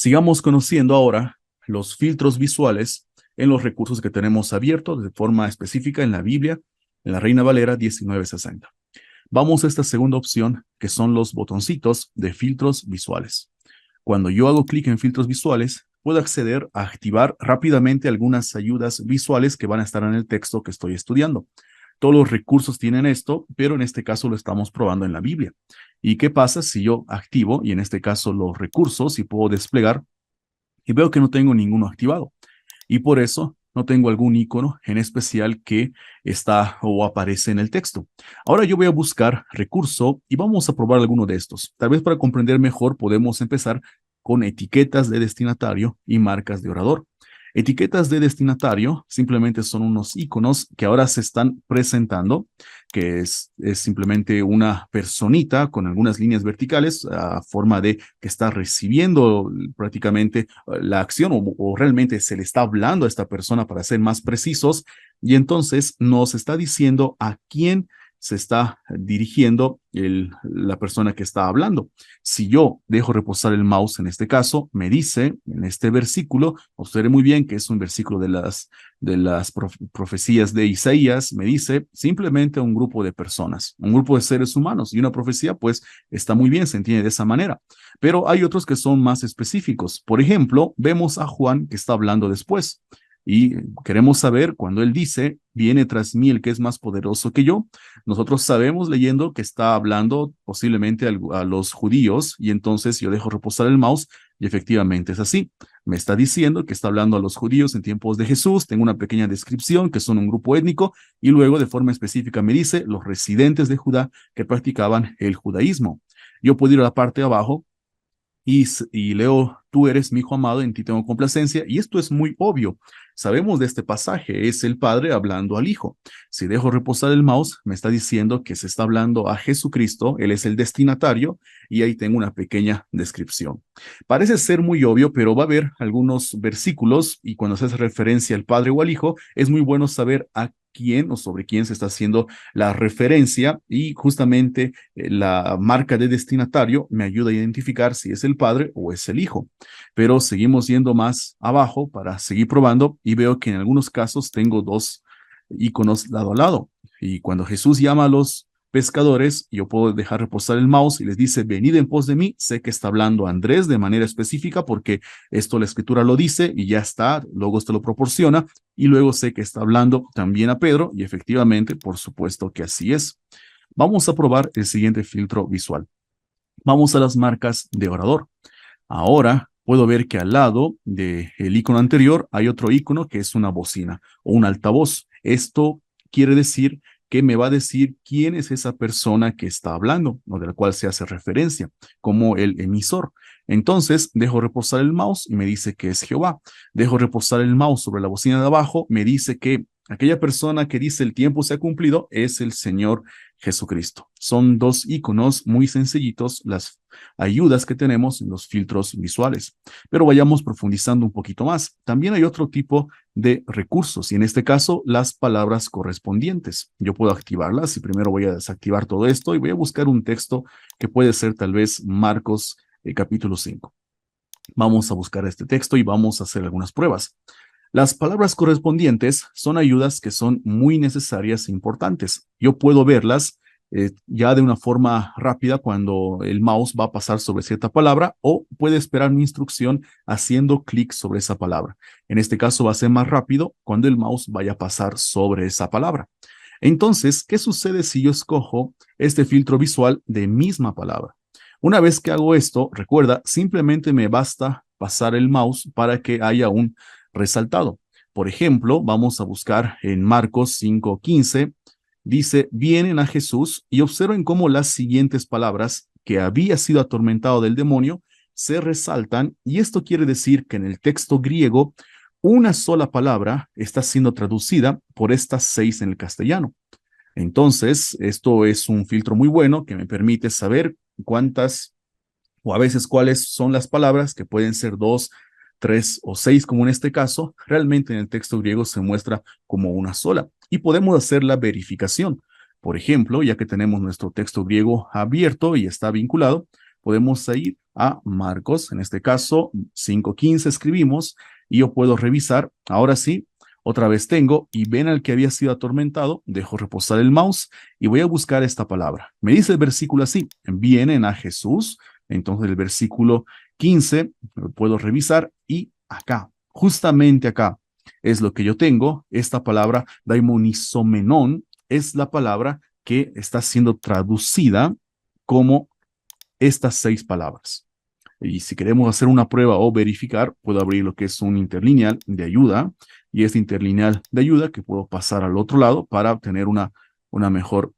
Sigamos conociendo ahora los filtros visuales en los recursos que tenemos abiertos de forma específica en la Biblia, en la Reina Valera 1960. Vamos a esta segunda opción, que son los botoncitos de filtros visuales. Cuando yo hago clic en filtros visuales, puedo acceder a activar rápidamente algunas ayudas visuales que van a estar en el texto que estoy estudiando. Todos los recursos tienen esto, pero en este caso lo estamos probando en la Biblia. ¿Y qué pasa si yo activo, y en este caso los recursos, y puedo desplegar, y veo que no tengo ninguno activado? Y por eso no tengo algún icono en especial que está o aparece en el texto. Ahora yo voy a buscar recurso y vamos a probar alguno de estos. Tal vez para comprender mejor podemos empezar con etiquetas de destinatario y marcas de orador. Etiquetas de destinatario simplemente son unos iconos que ahora se están presentando, que es simplemente una personita con algunas líneas verticales a forma de que está recibiendo prácticamente la acción o realmente se le está hablando a esta persona para ser más precisos, y entonces nos está diciendo a quién se está dirigiendo la persona que está hablando. Si yo dejo reposar el mouse en este caso, me dice en este versículo, observe muy bien que es un versículo de las profecías de Isaías, me dice simplemente un grupo de personas, un grupo de seres humanos, y una profecía pues está muy bien, se entiende de esa manera. Pero hay otros que son más específicos. Por ejemplo, vemos a Juan que está hablando después. Y queremos saber cuando él dice, viene tras mí el que es más poderoso que yo. Nosotros sabemos leyendo que está hablando posiblemente a los judíos, y entonces yo dejo reposar el mouse y efectivamente es así. Me está diciendo que está hablando a los judíos en tiempos de Jesús. Tengo una pequeña descripción que son un grupo étnico, y luego de forma específica me dice los residentes de Judá que practicaban el judaísmo. Yo puedo ir a la parte de abajo y leo, tú eres mi hijo amado, en ti tengo complacencia, y esto es muy obvio. Sabemos de este pasaje, es el padre hablando al hijo. Si dejo reposar el mouse, me está diciendo que se está hablando a Jesucristo, él es el destinatario, y ahí tengo una pequeña descripción. Parece ser muy obvio, pero va a haber algunos versículos, y cuando se hace referencia al padre o al hijo, es muy bueno saber a quién o sobre quién se está haciendo la referencia, y justamente la marca de destinatario me ayuda a identificar si es el padre o es el hijo. Pero seguimos yendo más abajo para seguir probando, y veo que en algunos casos tengo dos iconos lado a lado. Y cuando Jesús llama a los pescadores, yo puedo dejar reposar el mouse y les dice, venid en pos de mí. Sé que está hablando a Andrés de manera específica porque esto la escritura lo dice y ya está, luego esto lo proporciona, y luego sé que está hablando también a Pedro, y efectivamente, por supuesto que así es. Vamos a probar el siguiente filtro visual. Vamos a las marcas de orador. Ahora puedo ver que al lado del icono anterior hay otro icono que es una bocina o un altavoz. Esto quiere decir que me va a decir quién es esa persona que está hablando o de la cual se hace referencia, como el emisor. Entonces, dejo reposar el mouse y me dice que es Jehová. Dejo reposar el mouse sobre la bocina de abajo, me dice que aquella persona que dice el tiempo se ha cumplido es el Señor Jesucristo. Son dos iconos muy sencillitos, las ayudas que tenemos en los filtros visuales. Pero vayamos profundizando un poquito más. También hay otro tipo de recursos, y en este caso las palabras correspondientes. Yo puedo activarlas, y primero voy a desactivar todo esto y voy a buscar un texto que puede ser tal vez Marcos capítulo 5. Vamos a buscar este texto y vamos a hacer algunas pruebas. Las palabras correspondientes son ayudas que son muy necesarias e importantes. Yo puedo verlas ya de una forma rápida cuando el mouse va a pasar sobre cierta palabra, o puede esperar mi instrucción haciendo clic sobre esa palabra. En este caso va a ser más rápido cuando el mouse vaya a pasar sobre esa palabra. Entonces, ¿qué sucede si yo escojo este filtro visual de misma palabra? Una vez que hago esto, recuerda, simplemente me basta pasar el mouse para que haya un resaltado. Por ejemplo, vamos a buscar en Marcos 5:15, dice, vienen a Jesús, y observen cómo las siguientes palabras, que había sido atormentado del demonio, se resaltan, y esto quiere decir que en el texto griego, una sola palabra está siendo traducida por estas 6 en el castellano. Entonces, esto es un filtro muy bueno que me permite saber cuántas o a veces cuáles son las palabras, que pueden ser 2, 3 o 6, como en este caso, realmente en el texto griego se muestra como una sola. Y podemos hacer la verificación. Por ejemplo, ya que tenemos nuestro texto griego abierto y está vinculado, podemos ir a Marcos, en este caso 5:15 escribimos, y yo puedo revisar, ahora sí, otra vez tengo, y ven al que había sido atormentado, dejo reposar el mouse y voy a buscar esta palabra. Me dice el versículo así, vienen a Jesús, entonces el versículo 15, lo puedo revisar y acá, justamente acá, es lo que yo tengo. Esta palabra daimonizomenon es la palabra que está siendo traducida como estas 6 palabras. Y si queremos hacer una prueba o verificar, puedo abrir lo que es un interlineal de ayuda, y este interlineal de ayuda que puedo pasar al otro lado para obtener una mejor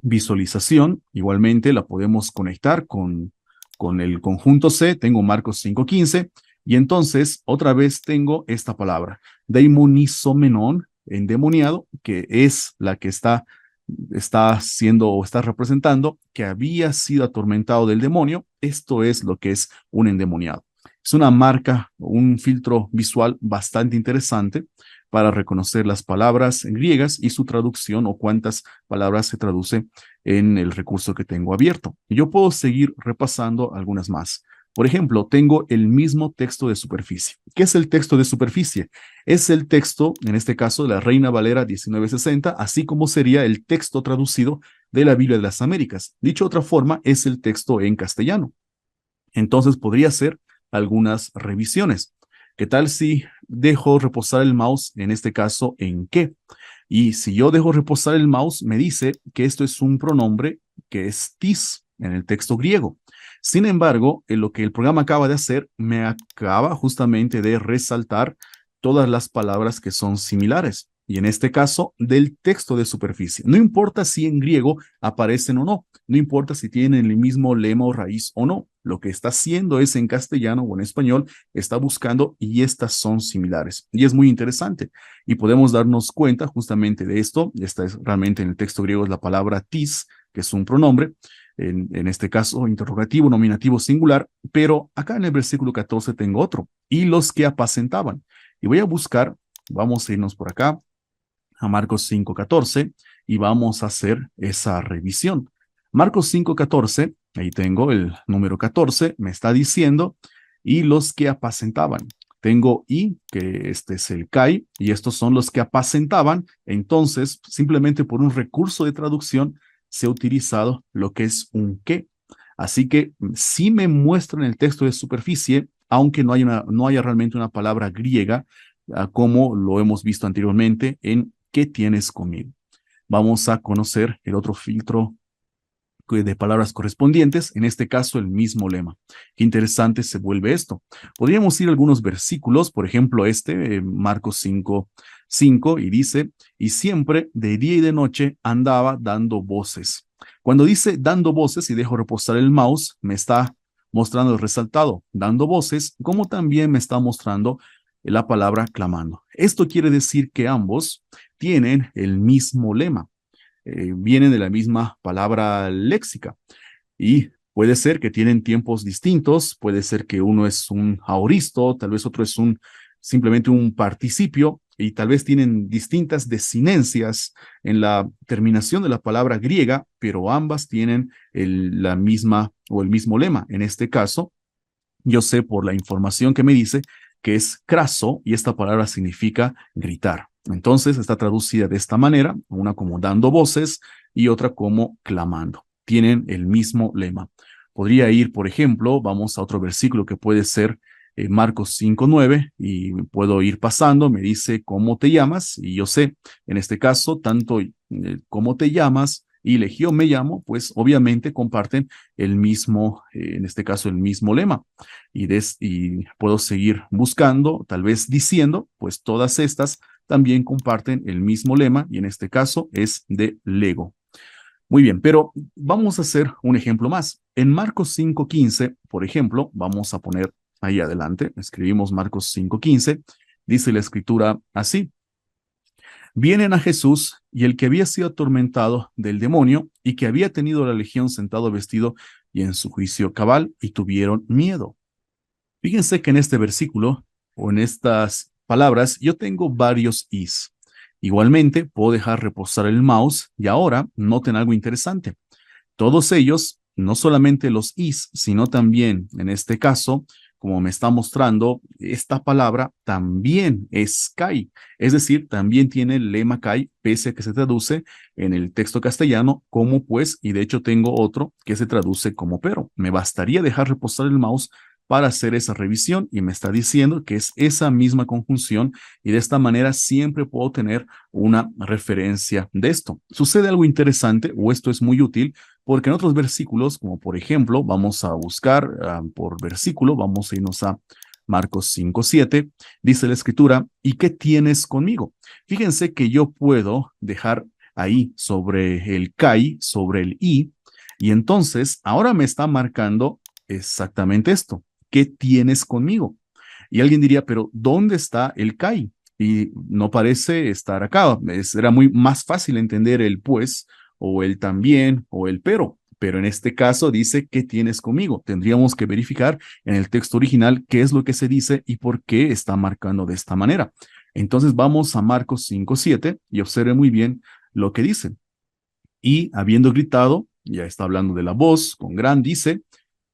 visualización. Igualmente la podemos conectar con el conjunto C. Tengo Marcos 5:15 y entonces otra vez tengo esta palabra, daimonizomenon, endemoniado, que es la que está haciendo o está representando que había sido atormentado del demonio. Esto es lo que es un endemoniado. Es una marca, un filtro visual bastante interesante para reconocer las palabras griegas y su traducción o cuántas palabras se traduce en el recurso que tengo abierto. Y yo puedo seguir repasando algunas más. Por ejemplo, tengo el mismo texto de superficie. ¿Qué es el texto de superficie? Es el texto, en este caso, de la Reina Valera 1960, así como sería el texto traducido de la Biblia de las Américas. Dicho de otra forma, es el texto en castellano. Entonces podría hacer algunas revisiones. ¿Qué tal si dejo reposar el mouse, en este caso, en qué? Y si yo dejo reposar el mouse, me dice que esto es un pronombre que es tis en el texto griego. Sin embargo, en lo que el programa acaba de hacer, me acaba justamente de resaltar todas las palabras que son similares. Y en este caso, del texto de superficie. No importa si en griego aparecen o no, no importa si tienen el mismo lema o raíz o no. Lo que está haciendo es en castellano o en español, está buscando y estas son similares. Y es muy interesante. Y podemos darnos cuenta justamente de esto. Esta es realmente en el texto griego es la palabra tis, que es un pronombre, en este caso interrogativo, nominativo singular, pero acá en el versículo 14 tengo otro, y los que apacentaban. Y voy a buscar, vamos a irnos por acá a Marcos 5:14 y vamos a hacer esa revisión. Marcos 5:14, ahí tengo el número 14, me está diciendo, y los que apacentaban. Tengo y, que este es el kai, y estos son los que apacentaban. Entonces, simplemente por un recurso de traducción, se ha utilizado lo que es un que. Así que sí me muestra en el texto de superficie, aunque no haya realmente una palabra griega, como lo hemos visto anteriormente en ¿qué tienes conmigo? Vamos a conocer el otro filtro de palabras correspondientes, en este caso el mismo lema. Qué interesante se vuelve esto. Podríamos ir a algunos versículos, por ejemplo Marcos 5:5, y dice, y siempre de día y de noche andaba dando voces. Cuando dice dando voces y dejo reposar el mouse, me está mostrando el resaltado, dando voces, como también me está mostrando la palabra clamando. Esto quiere decir que ambos tienen el mismo lema, vienen de la misma palabra léxica y puede ser que tienen tiempos distintos, puede ser que uno es un aoristo, tal vez otro es simplemente un participio y tal vez tienen distintas desinencias en la terminación de la palabra griega, pero ambas tienen la misma o el mismo lema. En este caso, yo sé por la información que me dice que es craso y esta palabra significa gritar. Entonces está traducida de esta manera, una como dando voces y otra como clamando. Tienen el mismo lema. Podría ir, por ejemplo, vamos a otro versículo que puede ser Marcos 5:9 y puedo ir pasando, me dice cómo te llamas y yo sé, en este caso, tanto cómo te llamas y Legión me llamo, pues obviamente comparten el mismo, en este caso, el mismo lema. Y puedo seguir buscando, tal vez diciendo, pues todas estas también comparten el mismo lema y en este caso es de Lego. Muy bien, pero vamos a hacer un ejemplo más. En Marcos 5:15, por ejemplo, vamos a poner ahí adelante, escribimos Marcos 5:15, dice la escritura así. Vienen a Jesús y el que había sido atormentado del demonio y que había tenido la legión sentado vestido y en su juicio cabal y tuvieron miedo. Fíjense que en este versículo o en estas palabras yo tengo varios is. Igualmente puedo dejar reposar el mouse y ahora noten algo interesante. Todos ellos no solamente los is, sino también, en este caso, como me está mostrando, esta palabra también es kai, es decir, también tiene el lema kai, pese a que se traduce en el texto castellano como pues, y de hecho tengo otro que se traduce como pero. Me bastaría dejar reposar el mouse para hacer esa revisión y me está diciendo que es esa misma conjunción y de esta manera siempre puedo tener una referencia de esto. Sucede algo interesante o esto es muy útil porque en otros versículos, como por ejemplo, vamos a buscar por versículo, vamos a irnos a Marcos 5:7, dice la escritura, ¿y qué tienes conmigo? Fíjense que yo puedo dejar ahí sobre el kai, sobre el y entonces ahora me está marcando exactamente esto. ¿Qué tienes conmigo? Y alguien diría, pero ¿dónde está el kai? Y no parece estar acá. Era muy más fácil entender el pues o el también o el pero en este caso dice, ¿qué tienes conmigo? Tendríamos que verificar en el texto original qué es lo que se dice y por qué está marcando de esta manera. Entonces vamos a Marcos 5:7 y observe muy bien lo que dice. Y habiendo gritado, ya está hablando de la voz, con gran dice,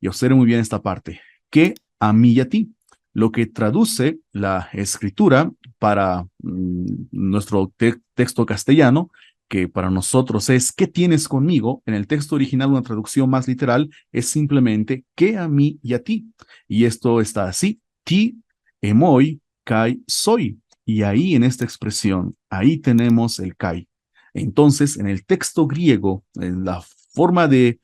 y observe muy bien esta parte, que a mí y a ti. Lo que traduce la escritura para nuestro texto castellano, que para nosotros es ¿qué tienes conmigo? En el texto original, una traducción más literal es simplemente que a mí y a ti. Y esto está así, ti, emoi, kai, soy. Y ahí en esta expresión, ahí tenemos el kai. Entonces, en el texto griego, en la forma de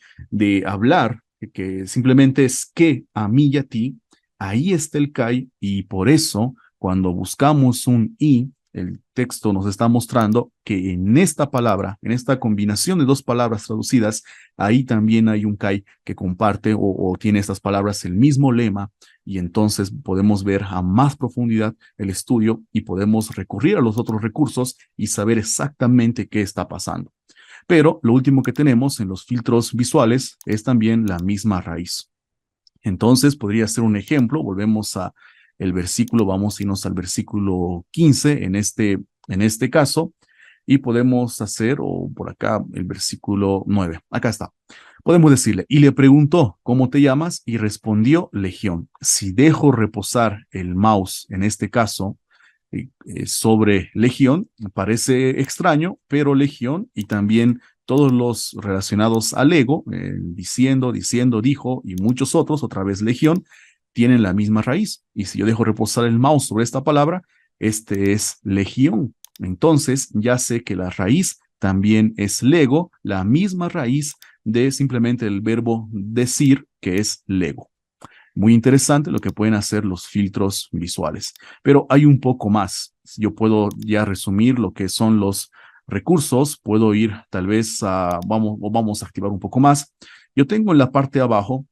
hablar, que simplemente es que a mí y a ti, ahí está el kai y por eso cuando buscamos un i, el texto nos está mostrando que en esta palabra, en esta combinación de dos palabras traducidas, ahí también hay un kai que comparte o tiene estas palabras el mismo lema y entonces podemos ver a más profundidad el estudio y podemos recurrir a los otros recursos y saber exactamente qué está pasando. Pero lo último que tenemos en los filtros visuales es también la misma raíz. Entonces podría ser un ejemplo, volvemos a el versículo, vamos a irnos al versículo 15 en este caso, y podemos hacer, o por acá, el versículo 9. Acá está. Podemos decirle, y le preguntó, ¿cómo te llamas? Y respondió, Legión. Si dejo reposar el mouse, en este caso, sobre Legión, parece extraño, pero Legión y también todos los relacionados al ego, diciendo, dijo y muchos otros, otra vez Legión, tienen la misma raíz. Y si yo dejo reposar el mouse sobre esta palabra, este es Legión. Entonces ya sé que la raíz también es lego, la misma raíz de simplemente el verbo decir, que es lego. Muy interesante lo que pueden hacer los filtros visuales. Pero hay un poco más. Yo puedo ya resumir lo que son los recursos. Puedo ir tal vez vamos a activar un poco más. Yo tengo en la parte de abajo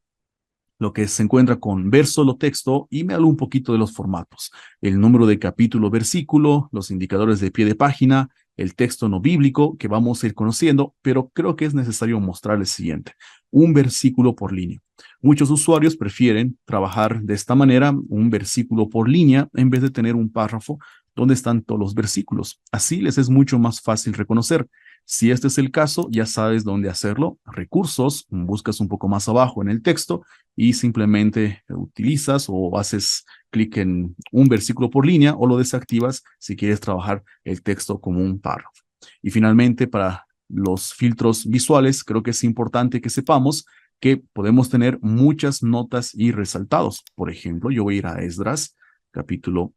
lo que se encuentra con ver solo texto y me hablo un poquito de los formatos. El número de capítulo, versículo, los indicadores de pie de página, el texto no bíblico que vamos a ir conociendo, pero creo que es necesario mostrar el siguiente, un versículo por línea. Muchos usuarios prefieren trabajar de esta manera, un versículo por línea, en vez de tener un párrafo donde están todos los versículos. Así les es mucho más fácil reconocer. Si este es el caso, ya sabes dónde hacerlo. Recursos, buscas un poco más abajo en el texto y simplemente utilizas o haces clic en un versículo por línea o lo desactivas si quieres trabajar el texto como un párrafo. Y finalmente, para los filtros visuales, creo que es importante que sepamos que podemos tener muchas notas y resaltados. Por ejemplo, yo voy a ir a Esdras, capítulo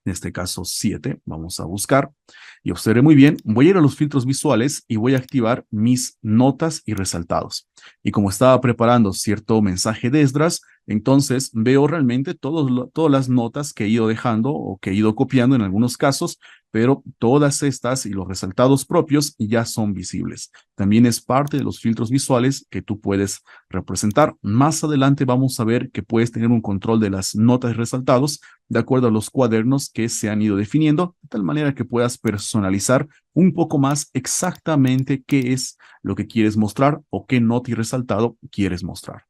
en este caso 7, vamos a buscar y observe muy bien, voy a ir a los filtros visuales y voy a activar mis notas y resaltados. Y como estaba preparando cierto mensaje de Esdras, entonces veo realmente todas las notas que he ido dejando o que he ido copiando en algunos casos, pero todas estas y los resaltados propios ya son visibles. También es parte de los filtros visuales que tú puedes representar. Más adelante vamos a ver que puedes tener un control de las notas y resaltados de acuerdo a los cuadernos que se han ido definiendo, de tal manera que puedas personalizar un poco más exactamente qué es lo que quieres mostrar o qué nota y resaltado quieres mostrar.